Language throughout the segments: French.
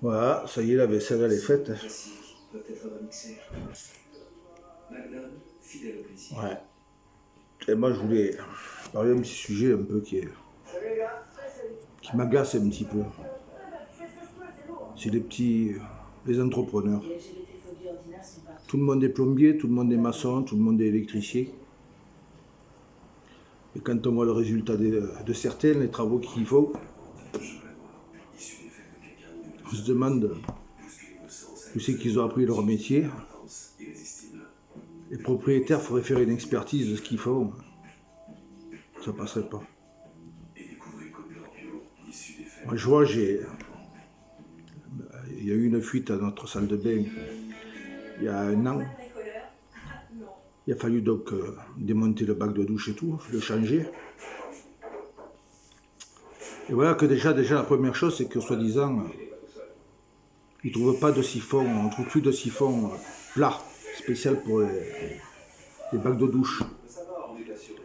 Voilà, ça y est, la vaisselle elle est faite. Ouais. Et moi je voulais parler d'un petit sujet un peu qui m'agace un petit peu. C'est les entrepreneurs. Tout le monde est plombier, tout le monde est maçon, tout le monde est électricien. Et quand on voit le résultat de certains, les travaux qu'ils font, on se demande où c'est qu'ils ont appris leur métier. Les propriétaires faudrait faire une expertise de ce qu'ils font. Ça passerait pas. Moi je vois, il y a eu une fuite à notre salle de bain il y a 1 an. Il a fallu donc démonter le bac de douche et tout, le changer. Et voilà que déjà la première chose, c'est que soi-disant, ils ne trouvent pas de siphon, on ne trouve plus de siphon plat, spécial pour les bacs de douche.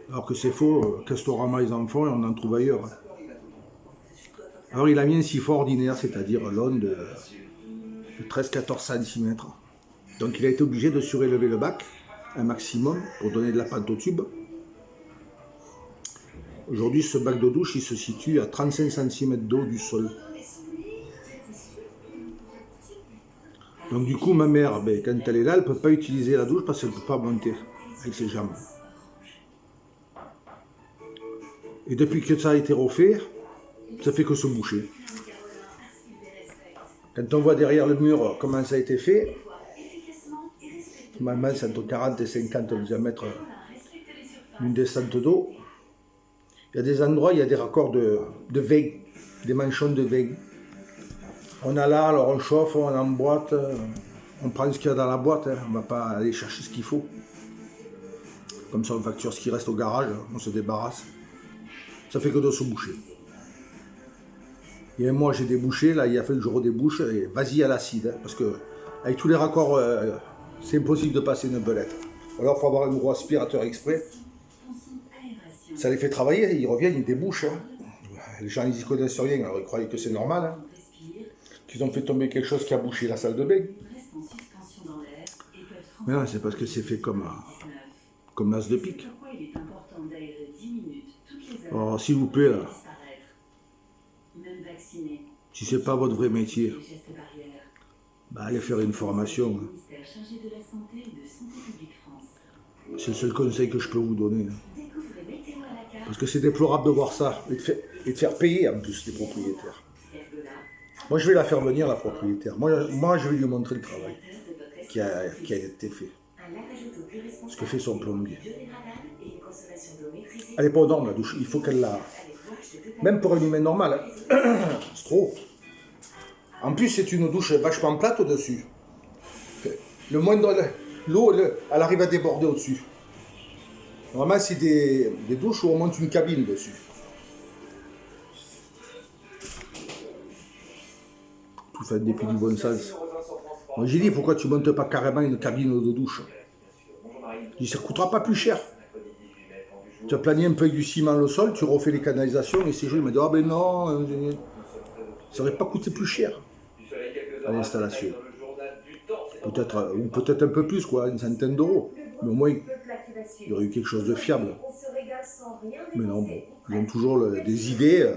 Alors que c'est faux, Castorama ils en font et on en trouve ailleurs. Alors il a mis un siphon ordinaire, c'est-à-dire l'onde de 13-14 cm. Donc il a été obligé de surélever le bac un maximum pour donner de la pente au tube. Aujourd'hui, ce bac de douche, il se situe à 35 cm d'eau du sol. Donc du coup, ma mère, quand elle est là, elle ne peut pas utiliser la douche parce qu'elle ne peut pas monter avec ses jambes. Et depuis que ça a été refait, ça fait que se boucher. Quand on voit derrière le mur comment ça a été fait, normalement c'est entre 40 et 50 de diamètre d'une descente d'eau. Il y a des endroits, il y a des raccords de vin, des manchons de vin. On a là, alors on chauffe, on emboîte, on prend ce qu'il y a dans la boîte, hein. On ne va pas aller chercher ce qu'il faut. Comme ça on facture ce qui reste au garage, on se débarrasse. Ça fait que de se boucher. Et moi j'ai débouché, là il a fallu que je redébouche, et vas-y à l'acide, hein, parce que avec tous les raccords, c'est impossible de passer une belette. Alors il faut avoir un gros aspirateur exprès. Ça les fait travailler, ils reviennent, ils débouchent. Hein. Les gens ils y connaissent rien, alors ils croyaient que c'est normal. Hein. Qu'ils ont fait tomber quelque chose qui a bouché la salle de bain. Mais non, c'est parce que c'est fait comme as de pique. Alors s'il vous plaît, là, si c'est pas votre vrai métier, allez faire une formation. C'est le seul conseil que je peux vous donner. Parce que c'est déplorable de voir ça, et de faire payer en plus les propriétaires. Moi je vais la faire venir, la propriétaire. Moi je vais lui montrer le travail qui a été fait. Ce que fait son plombier. Elle n'est pas aux normes la douche, il faut qu'elle la... Même pour un humain normal, hein. C'est trop. En plus c'est une douche vachement plate au-dessus. Le moindre... L'eau, elle arrive à déborder au-dessus. Normalement c'est des douches où on monte une cabine dessus. Tout fait des dépit du bon sens. Moi j'ai dit pourquoi tu ne montes pas carrément une cabine de douche. J'ai dit ça ne coûtera pas plus cher. Tu as plané un peu avec du ciment le sol, tu refais les canalisations et c'est joli. Il m'a dit ah ben non, ça n'aurait pas coûté plus cher à l'installation. Peut-être, ou peut-être un peu plus quoi, une centaine d'euros. Mais au moins il y aurait eu quelque chose de fiable. Mais non, bon, ils ont toujours des idées.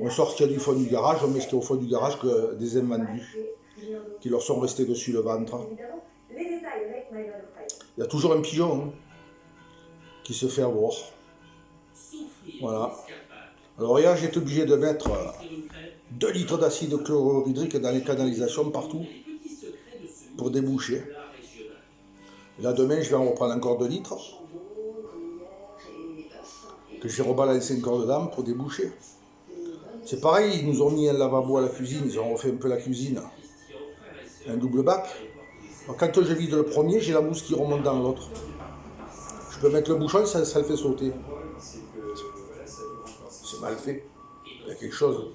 On sort ce qu'il y a du fond du garage, on met ce qu'il y a au fond du garage que des invendus qui leur sont restés dessus le ventre. Il y a toujours un pigeon hein, qui se fait avoir. Voilà. Alors hier, j'ai été obligé de mettre 2 litres d'acide chlorhydrique dans les canalisations partout pour déboucher. Et là, demain, je vais en reprendre encore 2 litres que je vais rebalancer encore dedans pour déboucher. C'est pareil, ils nous ont mis un lavabo à la cuisine, ils ont refait un peu la cuisine, un double bac. Alors, quand je vide le premier, j'ai la mousse qui remonte dans l'autre. Je peux mettre le bouchon, ça le fait sauter. C'est mal fait, il y a quelque chose.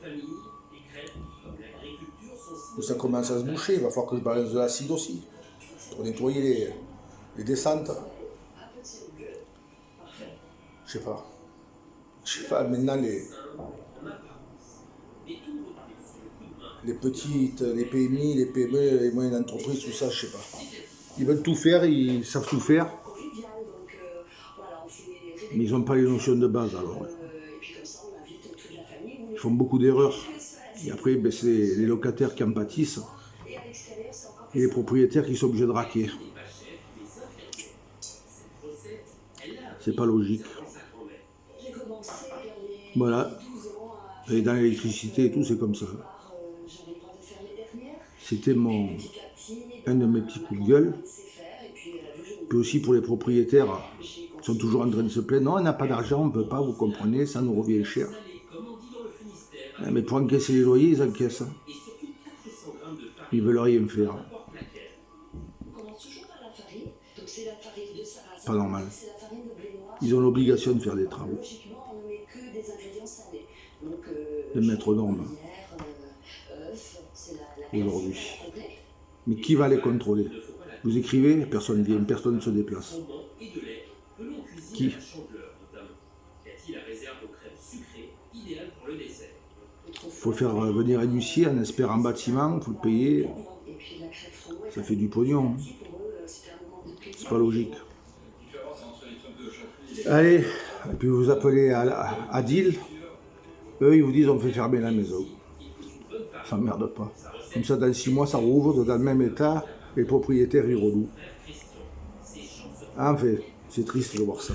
Ça commence à se boucher, il va falloir que je balance de l'acide aussi, pour nettoyer les descentes. Je sais pas, maintenant les petites, les PMI, les PME, les moyennes entreprises, tout ça, je sais pas. Ils veulent tout faire, ils savent tout faire, mais ils n'ont pas les notions de base alors. Ils font beaucoup d'erreurs. Et après, ben, c'est les locataires qui en pâtissent et les propriétaires qui sont obligés de raquer. C'est pas logique. Voilà. Et dans l'électricité et tout, c'est comme ça. C'était un de mes petits coups de gueule. Puis aussi pour les propriétaires, ils sont toujours en train de se plaindre. Non, on n'a pas d'argent, on ne peut pas, vous comprenez, ça nous revient cher. Mais pour encaisser les loyers, ils encaissent. Ils ne veulent rien faire. Pas normal. Ils ont l'obligation de faire des travaux. De mettre aux normes. Aujourd'hui. Mais qui va les contrôler? Vous écrivez, personne ne vient, personne ne se déplace. Qui? Il faut faire venir un huissier, un expert en bâtiment, il faut le payer. Ça fait du pognon. C'est pas logique. Allez, et puis vous appelez à Deal. Eux, ils vous disent on fait fermer la maison. Ça ne merde pas. Comme ça, dans 6 mois, ça rouvre dans le même état. Les propriétaires, ils relouent. Enfin, c'est triste de voir ça.